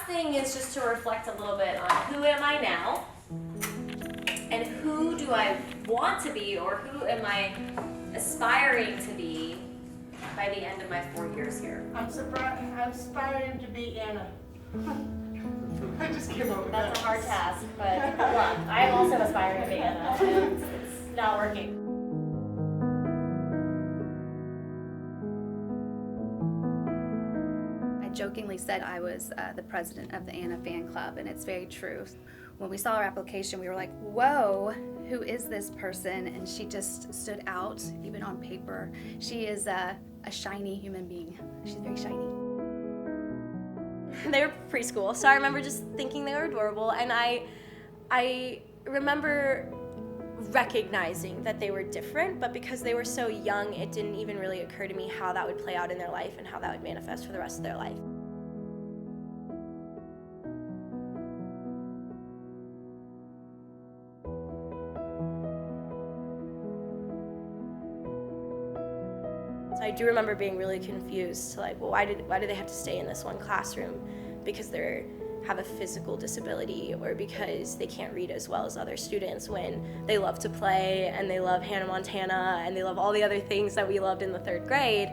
thing is just to reflect a little bit on who am I now, and who do I want to be, or who am I aspiring to be by the end of my 4 years here. I'm aspiring to be Anna. I just came up with that. That's a hard task, but good luck. I'm also aspiring to be Anna. It's not working. I jokingly said I was the president of the Anna fan club, and it's very true. When we saw her application, we were like, whoa, who is this person? And she just stood out, even on paper. She is a shiny human being. She's very shiny. They were preschool, so I remember just thinking they were adorable, and I remember recognizing that they were different, but because they were so young, it didn't even really occur to me how that would play out in their life and how that would manifest for the rest of their life. So I do remember being really confused, like, well, why do they have to stay in this one classroom? Because they have a physical disability, or because they can't read as well as other students, when they love to play and they love Hannah Montana and they love all the other things that we loved in the 3rd grade,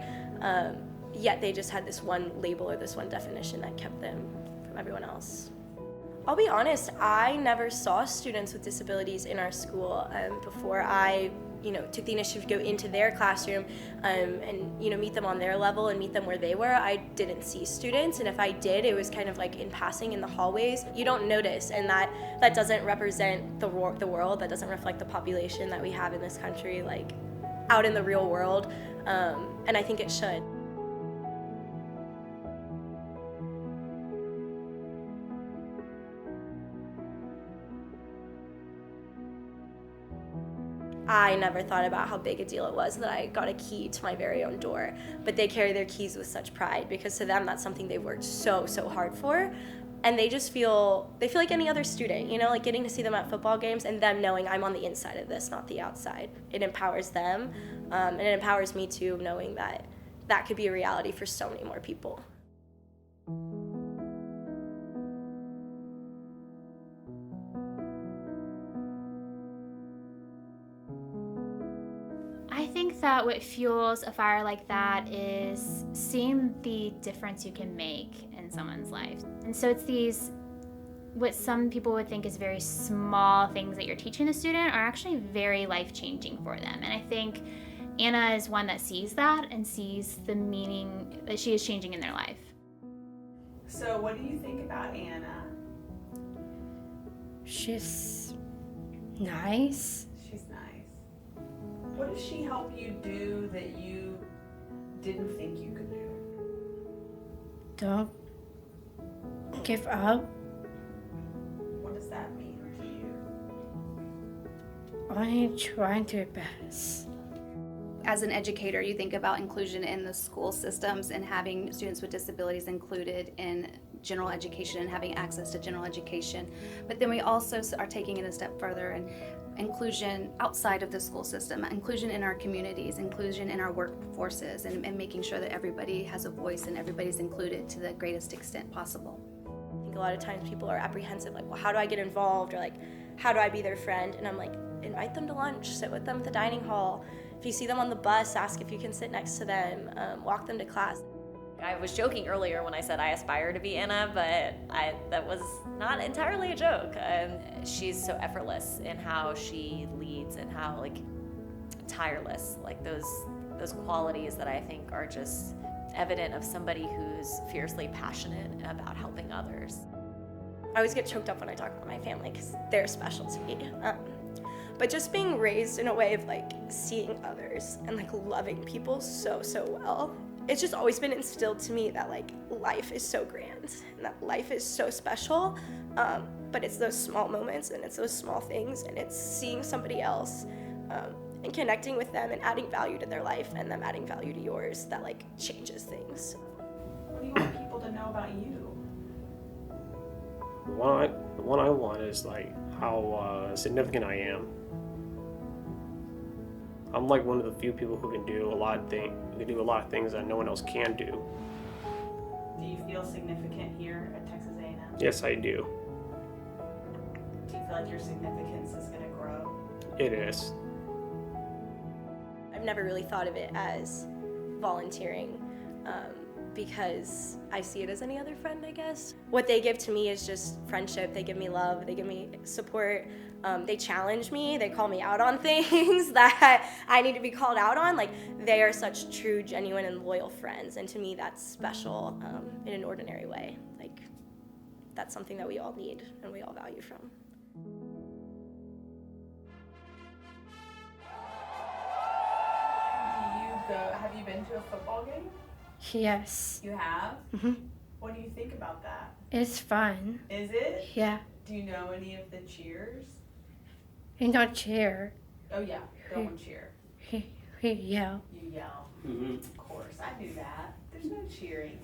yet they just had this one label or this one definition that kept them from everyone else. I'll be honest, I never saw students with disabilities in our school before I took the initiative to go into their classroom and meet them on their level and meet them where they were. I didn't see students, and if I did, it was kind of like in passing in the hallways. You don't notice, and that doesn't represent the world. That doesn't reflect the population that we have in this country, like out in the real world, and I think it should. I never thought about how big a deal it was that I got a key to my very own door, but they carry their keys with such pride, because to them that's something they've worked so hard for, and they feel like any other student, like getting to see them at football games and them knowing I'm on the inside of this, not the outside. It empowers them, and it empowers me too, knowing that that could be a reality for so many more people. I think that what fuels a fire like that is seeing the difference you can make in someone's life. And so it's these, what some people would think is very small things that you're teaching the student are actually very life-changing for them. And I think Anna is one that sees that and sees the meaning that she is changing in their life. So what do you think about Anna? She's nice. She's nice. What does she help you do that you didn't think you could do? Don't give up. What does that mean to you? Only trying to be best. As an educator, you think about inclusion in the school systems and having students with disabilities included in general education and having access to general education. But then we also are taking it a step further and inclusion outside of the school system, inclusion in our communities, inclusion in our workforces, and making sure that everybody has a voice and everybody's included to the greatest extent possible. I think a lot of times people are apprehensive, like, well, how do I get involved, or like, how do I be their friend? And I'm like, invite them to lunch, sit with them at the dining hall. If you see them on the bus, ask if you can sit next to them, walk them to class. I was joking earlier when I said I aspire to be Anna, but that was not entirely a joke. She's so effortless in how she leads and how tireless, those qualities that I think are just evident of somebody who's fiercely passionate about helping others. I always get choked up when I talk about my family because they're special to me. But just being raised in a way of seeing others and loving people so well. It's just always been instilled to me that life is so grand and that life is so special, but it's those small moments and it's those small things and it's seeing somebody else and connecting with them and adding value to their life and them adding value to yours that changes things. What do you want people to know about you? The one I want is how significant I am. I'm one of the few people who can do a lot of things that no one else can do. Do you feel feel significant here at Texas A&M? Yes, I do. Do you feel like your significance is going to grow? It is. I've never really thought of it as volunteering because I see it as any other friend, I guess. What they give to me is just friendship. They give me love. They give me support. They challenge me. They call me out on things that I need to be called out on. Like, they are such true, genuine, and loyal friends. And to me, that's special in an ordinary way. Like, that's something that we all need and we all value from. Have you been to a football game? Yes. You have? Hmm. What do you think about that? It's fun. Is it? Yeah. Do you know any of the cheers? We don't cheer. Oh yeah, no one cheer. We yell. You yell. Mm-hmm. Of course, I do that. There's no cheering